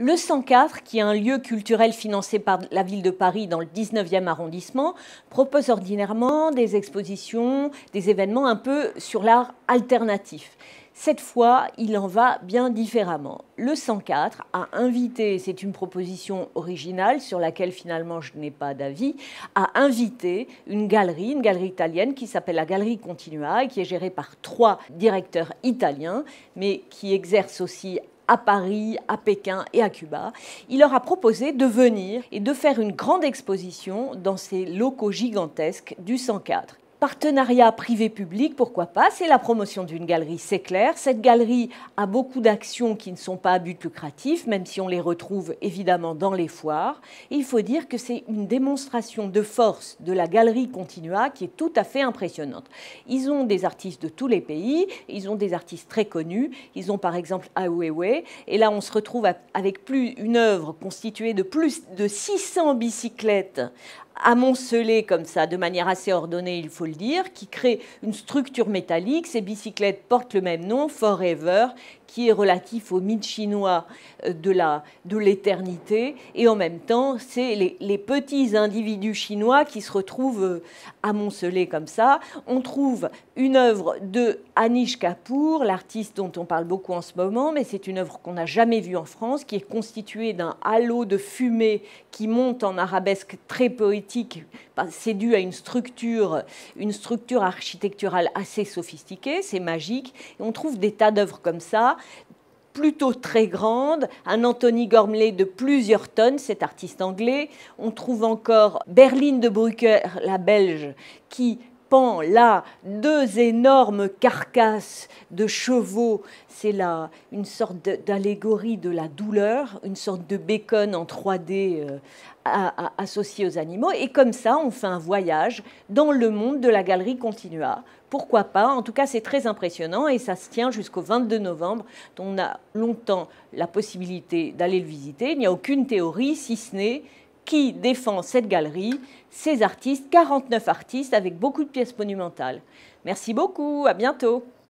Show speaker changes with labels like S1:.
S1: Le 104, qui est un lieu culturel financé par la ville de Paris dans le 19e arrondissement, propose ordinairement des expositions, des événements un peu sur l'art alternatif. Cette fois, il en va bien différemment. Le 104 a invité, c'est une proposition originale sur laquelle finalement je n'ai pas d'avis, a invité une galerie italienne qui s'appelle la Galerie Continua et qui est gérée par 3 directeurs italiens, mais qui exercent aussi à Paris, à Pékin et à Cuba. Il leur a proposé de venir et de faire une grande exposition dans ces locaux gigantesques du 104. Partenariat privé-public, pourquoi pas, c'est la promotion d'une galerie, c'est clair. Cette galerie a beaucoup d'actions qui ne sont pas à but lucratif, même si on les retrouve évidemment dans les foires. Et il faut dire que c'est une démonstration de force de la Galerie Continua qui est tout à fait impressionnante. Ils ont des artistes de tous les pays, ils ont des artistes très connus, ils ont par exemple Ai Weiwei, et là on se retrouve avec une œuvre constituée de plus de 600 bicyclettes amoncelées comme ça, de manière assez ordonnée, il faut le dire, qui crée une structure métallique. Ces bicyclettes portent le même nom, Forever, qui est relatif au mythe chinois de l'éternité. Et en même temps, c'est les petits individus chinois qui se retrouvent amoncelés comme ça. On trouve une œuvre de Anish Kapoor, l'artiste dont on parle beaucoup en ce moment, mais c'est une œuvre qu'on n'a jamais vue en France, qui est constituée d'un halo de fumée qui monte en arabesque très poétique. C'est dû à une structure architecturale assez sophistiquée, c'est magique. Et on trouve des tas d'œuvres comme ça, plutôt très grandes. Un Anthony Gormley de plusieurs tonnes, cet artiste anglais. On trouve encore Berline de Bruycker, la Belge, qui pend là 2 énormes carcasses de chevaux. C'est là une sorte d'allégorie de la douleur, une sorte de bacon en 3D associé aux animaux. Et comme ça, on fait un voyage dans le monde de la Galerie Continua. Pourquoi pas? En tout cas, c'est très impressionnant et ça se tient jusqu'au 22 novembre. On a longtemps la possibilité d'aller le visiter. Il n'y a aucune théorie, si ce n'est qui défend cette galerie, ces artistes, 49 artistes avec beaucoup de pièces monumentales. Merci beaucoup, à bientôt.